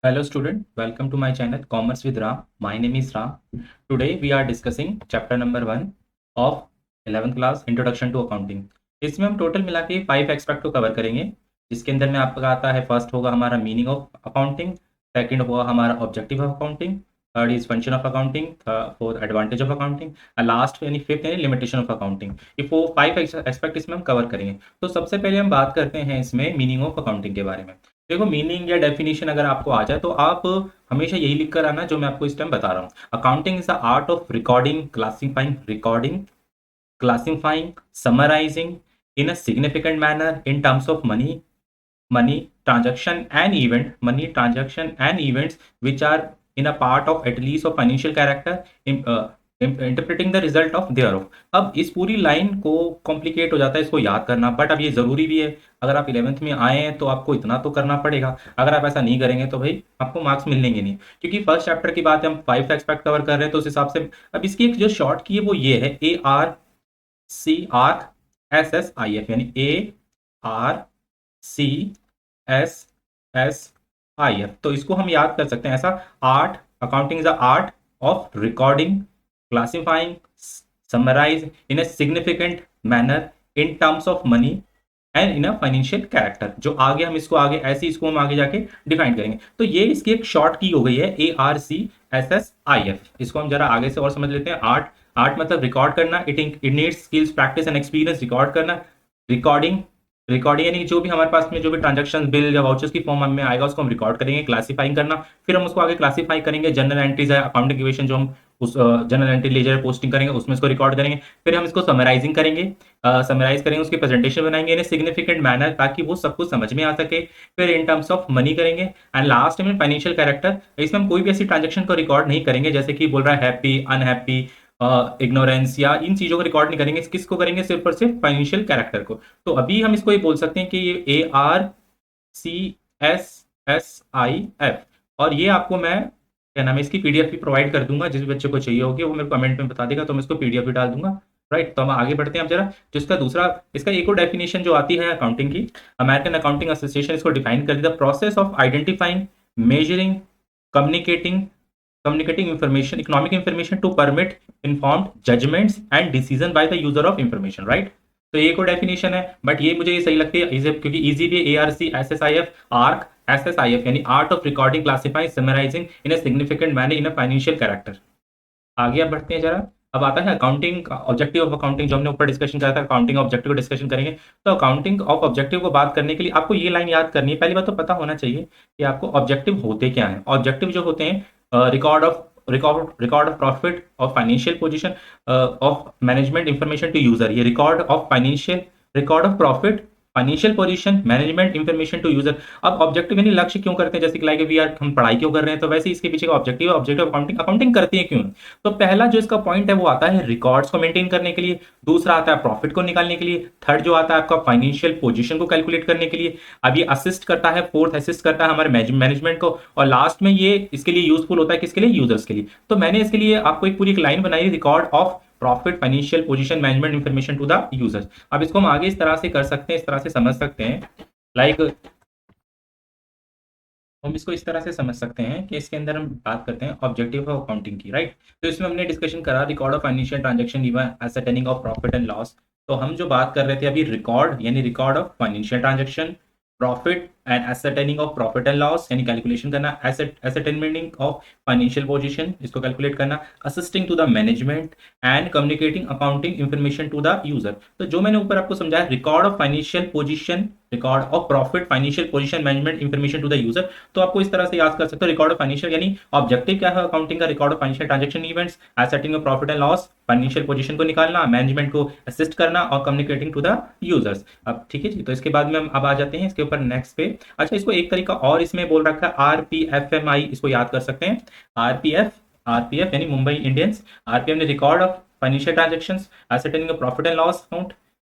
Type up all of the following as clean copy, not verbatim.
Hello student, welcome to my channel Commerce with Ram. My name is Ram. Today we are discussing chapter number 1 of 11th class Introduction to Accounting. इसमें हम total मिला के 5 aspect को cover करेंगे, जिसके अंदर में आपका आता है फर्स्ट होगा हमारा मीनिंग ऑफ अकाउंटिंग, सेकंड होगा हमारा objective of accounting, third is function of accounting, fourth advantage of accounting, last यानी फिफ्थ यानी लिमिटेशन ऑफ अकाउंटिंग। ये 5 एस्पेक्ट इसमें हम कवर करेंगे। तो सबसे पहले हम बात करते हैं इसमें मीनिंग ऑफ अकाउंटिंग के बारे में। देखो, मीनिंग या डेफिनेशन अगर आपको आ जाए तो आप हमेशा यही लिख कर आना जो मैं आपको इस टाइम बता रहा हूँ। Accounting is the art of classifying, summarising in a significant manner in terms of money money transaction and events which are in a part of at least of financial character, interpreting the result of their of. अब इस पूरी line को complicate हो जाता है इसको याद करना, बट अब ये ज़रूरी भी है। अगर आप 11th में आए हैं तो आपको इतना तो करना पड़ेगा। अगर आप ऐसा नहीं करेंगे तो भाई आपको मार्क्स मिलेंगे नहीं, क्योंकि फर्स्ट चैप्टर की बात है, हम 5 एक्सपेक्ट कवर कर रहे हैं तो उस हिसाब से अब इसकी एक जो शॉर्ट की है वो ये है ARCSSIF, यानी ARCSSIF। तो इसको हम याद कर सकते हैं ऐसा। Art, accounting is the art of recording, classifying, summarise in a significant manner in terms of money and in a financial character। जो आगे हम इसको आगे ऐसे इसको हम आगे जाके डिफाइन करेंगे। तो ये इसकी एक शॉर्ट की हो गई है ARCSSIF। इसको हम जरा आगे से और समझ लेते हैं। आर्ट मतलब रिकॉर्ड करना, it needs skills, practice and experience. Record करना, रिकॉर्डिंग यानी जो भी हमारे पास में जो भी ट्रांजेक्शन बिल या वाउचर्स की फॉर्म में आएगा उसको हम रिकॉर्ड करेंगे। क्लासीफाइंग करना, फिर हम उसको आगे क्लासीफाई करेंगे। जनरल एंट्रीज है, अकाउंटिंग इक्वेशन जो हम उस जनरल एंट्री लेजर पोस्टिंग करेंगे उसमें इसको रिकॉर्ड करेंगे। फिर हम इसको समराइजिंग करेंगे, उसकी प्रेजेंटेशन बनाएंगे इन सिग्निफिकेंट मैनर ताकि वो सब कुछ समझ में आ सके। फिर इन टर्म्स ऑफ मनी करेंगे एंड लास्ट में फाइनेंशियल कैरेक्टर। इसमें हम कोई भी ऐसी ट्रांजेक्शन को रिकॉर्ड नहीं करेंगे जैसे कि बोल रहा है हैप्पी, अनहैप्पी, इग्नोरेंस, या इन चीज़ों को रिकॉर्ड नहीं करेंगे। किसको करेंगे? सिर्फ और सिर्फ फाइनेंशियल कैरेक्टर को। तो अभी हम इसको ये बोल सकते हैं कि ये ARCSSIF, और ये आपको मैं क्या नाम है इसकी PDF भी प्रोवाइड कर दूंगा। जिस बच्चे को चाहिए होगी वो मेरे को कमेंट में बता देगा तो मैं इसको PDF भी डाल दूंगा। राइट, तो हम आगे बढ़ते हैं अब जरा। जिसका दूसरा इसका एक और डेफिनेशन जो आती है अकाउंटिंग की, अमेरिकन अकाउंटिंग एसोसिएशन इसको डिफाइन कर दिया, process of identifying, measuring, communicating information, economic information to permit informed judgments and decision by the user of information। Right, तो ये को डेफिनेशन है, बट ये मुझे ये सही लगती है क्योंकि इजी भी है। ARCSSIF यानी art of recording, classifying, summarising in a significant manner in a financial character. आगे अब बढ़ते हैं जरा। अब आता है अकाउंटिंग, ऑब्जेक्टिव ऑफ अकाउंटिंग, जो हमने ऊपर डिस्कशन किया था। अकाउंटिंग ऑब्जेक्टिव को डिस्कशन करेंगे। तो अकाउंटिंग ऑफ ऑब्जेक्टिव को बात करने के लिए आपको ये लाइन याद करनी है। पहली बात तो पता होना चाहिए कि आपको ऑब्जेक्टिव होते क्या है। ऑब्जेक्टिव जो होते हैं record of profit, of financial position, of management information to user. ये record of profit, financial position, management information to user. अब ऑब्जेक्टिव यानी लक्ष्य क्यों करते हैं, जैसे कि लाइक वी आर, हम पढ़ाई क्यों कर रहे हैं, तो वैसे इसके पीछे का ऑब्जेक्टिव है। ऑब्जेक्टिव अकाउंटिंग करते हैं क्यों? तो पहला जो इसका पॉइंट है वो आता है रिकॉर्ड्स को मेंटेन करने के लिए, दूसरा आता है प्रॉफिट को निकालने के लिए, थर्ड जो आता है आपका फाइनेंशियल पोजीशन को कैलकुलेट करने के लिए, अब ये असिस्ट करता है, फोर्थ असिस्ट करता है हमारे मैनेजमेंट को, और लास्ट में ये इसके लिए यूजफुल होता है किसके लिए? यूजर्स के लिए। तो मैंने इसके लिए आपको एक पूरी लाइन बनाई, record of profit, financial position, management information to the users. अब इसको हम आगे इस तरह से कर सकते हैं, इस तरह से समझ सकते हैं, लाइक हम इसको इस तरह से समझ सकते हैं कि इसके अंदर हम बात करते हैं ऑब्जेक्टिव ऑफ अकाउंटिंग की। राइट, तो इसमें हमने डिस्कशन करा record of financial transaction, even ascertaining of profit and loss. तो हम जो बात कर रहे थे अभी रिकॉर्ड यानी record of financial transaction, profit and ascertaining of profit and loss यानी कैलकुलेशन करना, एसेटेनमेंट ऑफ फाइनेंशियल पोजीशन इसको कैलकुलेट करना, assisting to the management and communicating accounting information to the user. तो जो मैंने ऊपर आपको समझाया, record of financial position, record of profit, financial position, management information to the user. तो आपको इस तरह से याद कर सकते हो। रिकॉर्ड ऑफ फाइनेंशियल यानी ऑब्जेक्टिव क्या है अकाउंटिंग का? Record of financial transaction events, ascertaining of profit and loss, financial position को निकालना, मैनेजमेंट को असिस्ट करना और कम्युनिकेटिंग टू द यूजर्स। अब ठीक है जी, तो इसके बाद में हम अब आ जाते हैं इसके ऊपर नेक्स्ट पे। अच्छा, इसको एक तरीका और इसमें बोल रखा है RPFMI, इसको याद कर सकते हैं। आरपीएफ यानी मुंबई इंडियंस। आरपीएफ ने record of financial transactions, ascertaining of profit and loss account,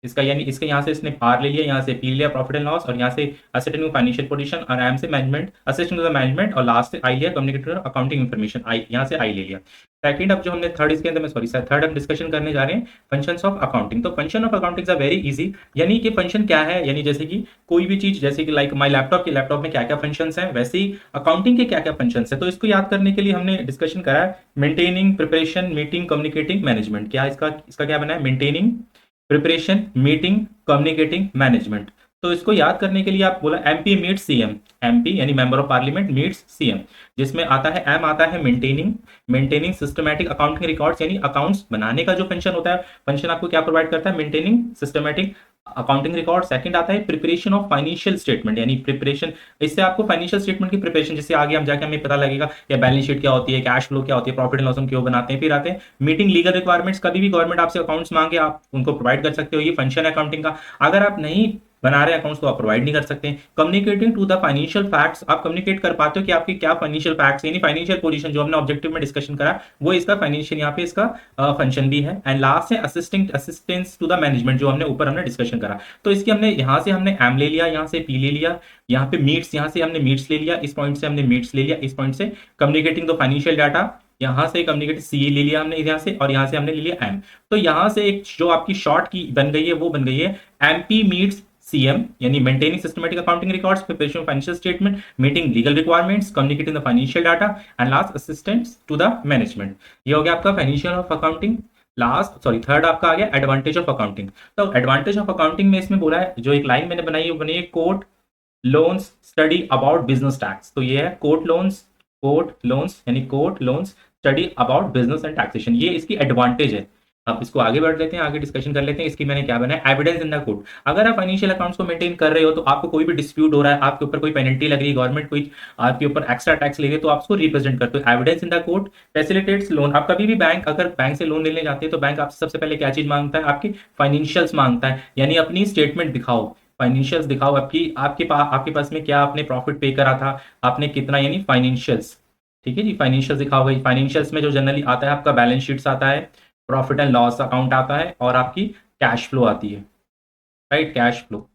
इसका यानी इसके यहाँ से इसने आर ले लिया, यहाँ से पी लिया प्रॉफिट एंड लॉस, और यहाँ से असिस्टेंट फाइनेंशियल पोजीशन, और एम से management, assistant to the management, और लास्ट से आई लिया कम्युनिकेटर अकाउंटिंग इन्फॉर्मेशन, आई यहाँ से आई ले लिया। सेकंड अब जो हमने थर्ड इसके अंदर में सॉरी सर थर्ड हम डिस्कशन करने जा रहे हैं फंक्शंस ऑफ अकाउंटिंग। तो function of accounting is very easy, यानी कि फंक्शन क्या है, यानी जैसे कि कोई भी चीज, जैसे कि लाइक माई लैपटॉप, के लैपटॉप में क्या क्या फंक्शंस हैं, वैसे ही अकाउंटिंग के क्या क्या फंक्शंस हैं। तो इसको याद करने के लिए हमने डिस्कशन करा है maintaining, preparation, meeting, communicating, management. क्या इसका इसका क्या बना है, maintaining, preparation, meeting, communicating, management. तो इसको याद करने के लिए आप बोला एमपी मीट सीएम, एमपी यानी member of parliament meets CM, जिसमें आता है एम आता है मेंटेनिंग सिस्टमैटिक अकाउंटिंग रिकॉर्ड्स, यानी अकाउंट्स बनाने का जो फंक्शन होता है, फंक्शन आपको क्या प्रोवाइड करता है, maintaining systematic accounting record. Second आता है प्रिपरेशन ऑफ फाइनेंशियल स्टेटमेंट, यानी प्रिपरेशन, इससे आपको फाइनेंशियल स्टेटमेंट की प्रिपरेशन, जिससे आगे हम जाके हमें पता लगेगा या बैलेंस शीट क्या होती है, कैश फ्लो क्या होती है, प्रॉफिट एंड लॉस हम क्यों बनाते हैं। फिर आते हैं मीटिंग लीगल रिक्वायरमेंट्स, कभी भी गवर्नमेंट आपसे अकाउंट्स मांगे आप उनको प्रोवाइड कर सकते हो, ये फंक्शन है अकाउंटिंग का। अगर आप नहीं बना रहे अकाउंट्स तो आप प्रोवाइड नहीं कर सकते। Communicating to the financial facts, आप कम्युनिकेट कर पाते हो कि आपकी क्या फाइनेंशियल फैक्ट्स, यानी फाइनेंशियल पोजीशन जो हमने ऑब्जेक्टिव में डिस्कशन करा, वो इसका फाइनेंशियल यहाँ पे इसका फंक्शन भी है। एंड लास्ट है असिस्टेंस टू द मैनेजमेंट, जो हमने ऊपर हमने डिस्कशन करा। तो इसकी हमने यहाँ से हमने एम ले लिया, यहाँ से पी ले लिया, यहाँ पे मीट्स, यहाँ से हमने मीट्स ले लिया, इस पॉइंट से हमने मीट्स ले लिया, इस पॉइंट से कम्युनिकेटिंग द फाइनेंशियल डाटा, यहाँ से कम्युनिकेट सी ले लिया हमने यहाँ से, और यहाँ से हमने ले लिया एम। तो यहाँ से एक जो आपकी शॉर्ट की बन गई है वो बन गई है एमपी मीट्स सीएम, यानी maintaining systematic accounting records, preparation of financial statement, meeting legal requirements, communicating the financial data, and last assistants to the management. ये हो गया आपका financial of accounting. Last sorry third आपका आ गया एडवांटेज ऑफ अकाउंटिंग। तो advantage of accounting में इसमें बोला है, जो एक लाइन मैंने बनाई है वो बनी है court loans study about business tax. तो ये है कोर्ट लोन्स यानी court loans study about business and taxation, ये इसकी एडवांटेज है। अब इसको आगे बढ़ लेते हैं, आगे डिस्कशन कर लेते हैं। इसकी मैंने क्या बनाया, एविडेंस इन द कोर्ट। अगर आप फाइनेंशियल अकाउंट्स को मेंटेन कर रहे हो तो आपको कोई भी डिस्प्यूट हो रहा है, आपके ऊपर कोई पेनल्टी लग रही है, गवर्नमेंट कोई आपके ऊपर एक्स्ट्रा टैक्स ले रही है, तो आप उसको रिप्रेजेंट करते हो। Evidence in the court facilitates loan. आप कभी भी बैंक, अगर बैंक से लोन लेने जाते हैं तो बैंक आपसे सबसे पहले क्या चीज मांगता है, आपकी फाइनेंशियल्स मांगता है, यानी अपनी स्टेटमेंट दिखाओ, फाइनेंशियल्स दिखाओ, आपके पास में क्या आपने प्रॉफिट पे करा था, आपने कितना, यानी फाइनेंशियल्स। ठीक है जी, फाइनेंशियल्स दिखाओगे। फाइनेंशियल्स में जो जनरली आता है आपका बैलेंस शीट्स आता है, प्रॉफिट एंड लॉस अकाउंट आता है, और आपकी कैश फ्लो आती है, राइट, कैश फ्लो।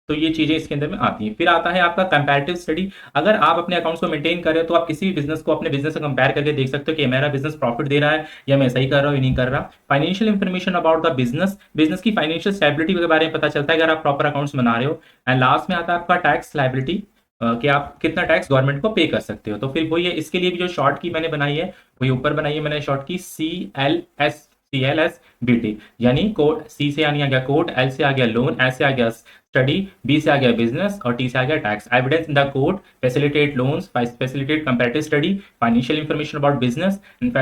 तो ये चीजें इसके अंदर में आती हैं। फिर आता है आपका कंपैरेटिव स्टडी। अगर आप अपने अकाउंट्स को मेंटेन कर रहे हो तो आप किसी भी बिजनेस को अपने बिजनेस से कंपेयर करके देख सकते हो कि मेरा बिजनेस प्रॉफिट दे रहा है या मैं सही कर रहा हूँ या नहीं कर रहा। Financial information about the business की फाइनेंशियल स्टेबिलिटी के बारे में पता चलता है अगर आप प्रॉपर अकाउंट्स बना रहे हो। एंड लास्ट में आता है आपका टैक्स लाइबिलिटी, कि आप कितना टैक्स गवर्नमेंट को पे कर सकते हो। तो फिर वही है, इसके लिए भी जो शॉर्ट की मैंने बनाई है वही ऊपर बनाई है मैंने शॉर्ट की CLSBT, यानी कोड, सी से यानी आ गया कोड, एल से आ गया लोन, एस से आ गया स्टडी, बी से आ गया बिजनेस, और टी से आ गया tax. Evidence in the code facilitate loans, facilitate comparative study, financial information about business, and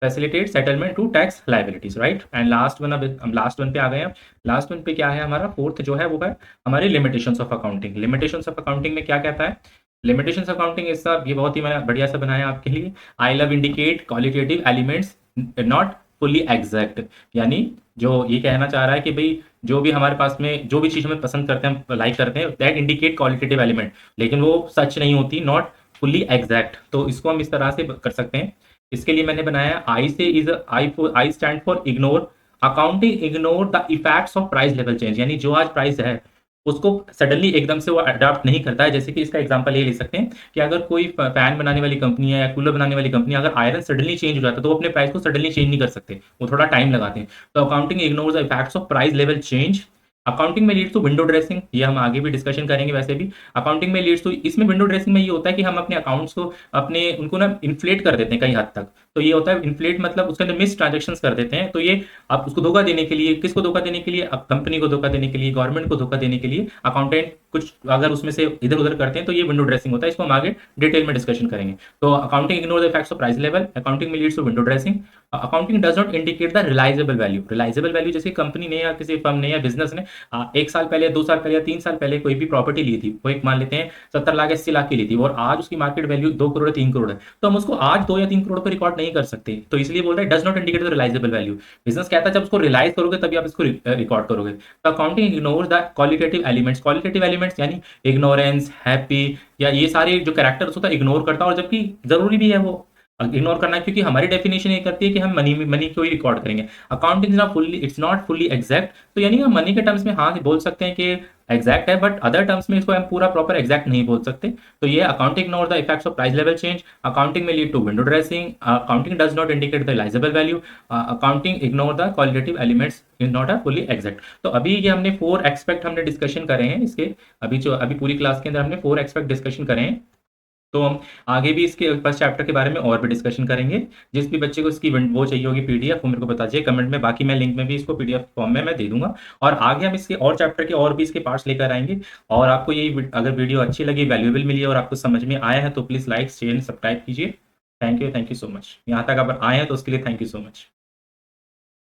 facilitate settlement to tax liabilities, right. And last one, अब हम लास्ट वन पे आ गए हैं। लास्ट वन पे क्या है हमारा, फोर्थ जो है वो है हमारे limitations of accounting. Limitations of accounting में क्या कहता है, लिमिटेशंस ऑफ अकाउंटिंग इस ये बहुत ही मैंने बढ़िया सा बनाया आपके लिए। I love indicate qualitative elements not fully exact, यानी जो ये कहना चाह रहा है कि भाई जो भी हमारे पास में जो भी चीज हमें पसंद करते हैं, लाइक करते हैं, दैट इंडिकेट क्वालिटेटिव एलिमेंट, लेकिन वो सच नहीं होती, नॉट फुल्ली एग्जैक्ट। तो इसको हम इस तरह से कर सकते हैं। इसके लिए मैंने बनाया आई से is I stand for ignore, accounting ignore the effects of price level change, यानी जो आज प्राइस है उसको सडनली एकदम से वो अडॉप्ट नहीं करता है। जैसे कि इसका एग्जांपल ये ले सकते हैं कि अगर कोई फैन बनाने वाली कंपनी है या कूलर बनाने वाली कंपनी, अगर आयरन सडनली चेंज हो जाता है तो वो अपने प्राइस को सडनली चेंज नहीं कर सकते, वो थोड़ा टाइम लगाते हैं। तो accounting ignores the effects of price level change. Accounting में लीड्स टू विंडो ड्रेसिंग, ये हम आगे भी डिस्कशन करेंगे। वैसे भी अकाउंटिंग में लीड्स टू, इसमें विंडो ड्रेसिंग में ये होता है कि हम अपने अकाउंट्स को अपने उनको ना इन्फ्लेट कर देते हैं कई हद तक। तो ये होता है इन्फ्लेट, मतलब उसके अंदर मिस ट्रांजेक्शन कर देते हैं। तो ये आप उसको धोखा देने के लिए, किसको धोखा देने के लिए, कंपनी को धोखा देने के लिए, गवर्नमेंट को धोखा देने के लिए अकाउंटेंट कुछ अगर उसमें से इधर उधर करते हैं तो ये विंडो ड्रेसिंग होता है। इसको हम आगे डिटेल में डिस्कशन करेंगे। तो accounting ignore the effects of price level, accounting में leads to window dressing. Accounting does not indicate the realisable value. Realisable value जैसे कंपनी ने या किसी फर्म ने या बिजनेस ने 1 साल पहले, 2 साल पहले या 3 साल पहले कोई भी प्रॉपर्टी ली थी, वो एक मान लेते हैं 70 लाख 80 लाख की ली थी, और आज उसकी मार्केट वैल्यू 2 करोड़ 3 करोड़ है, तो हम उसको आज 2 या 3 करोड़ पर रिकॉर्ड नहीं कर सकते। तो इसलिए बोल रहे हैं does not indicate the realisable value. Business कहता है जब उसको रिलाइज करोगे तभी आप इसको रिकॉर्ड करोगे। तो accounting ignore the qualitative elements. Qualitative elements यानी इग्नोरेंस, हैप्पी, या ये सारे जो कैरेक्टर्स होता है इग्नोर करता है, और जबकि जरूरी भी है वो। इग्नोर करना है, क्योंकि हमारी डेफिनेशन ये करती है कि हम मनी को ही रिकॉर्ड करेंगे। Accounting is not fully, it's not fully exact, तो यानी हम मनी के टर्म्स में हाँ बोल सकते हैं कि एग्जैक्ट है, बट अदर टर्म्स में इसको हम पूरा प्रॉपर एग्जैक्ट नहीं बोल सकते। तो ये accounting ignore the effects of price level change, accounting में lead to window dressing, accounting does not indicate the realisable value, accounting ignore the qualitative elements is not a fully exact. तो अभी ये हमने 4 एक्सपेक्ट हमने discussion करे हैं इसके, अभी पूरी क्लास के अंदर हमने 4 एक्सपेक्ट डिस्कशन करे हैं। तो हम आगे भी इसके फर्स्ट चैप्टर के बारे में और भी डिस्कशन करेंगे। जिस भी बच्चे को इसकी वो चाहिए होगी पीडीएफ, वो मेरे को बताइए कमेंट में, बाकी मैं लिंक में भी इसको पीडीएफ फॉर्म में मैं दे दूंगा। और आगे हम इसके और चैप्टर के और भी इसके पार्ट्स लेकर आएंगे। और आपको ये अगर वीडियो अच्छी लगी, वैल्यूएबल मिली और आपको समझ में आया है तो प्लीज़ लाइक शेयर सब्सक्राइब कीजिए। Thank you so much. यहाँ तक अगर आए हैं तो उसके लिए थैंक यू सो मच।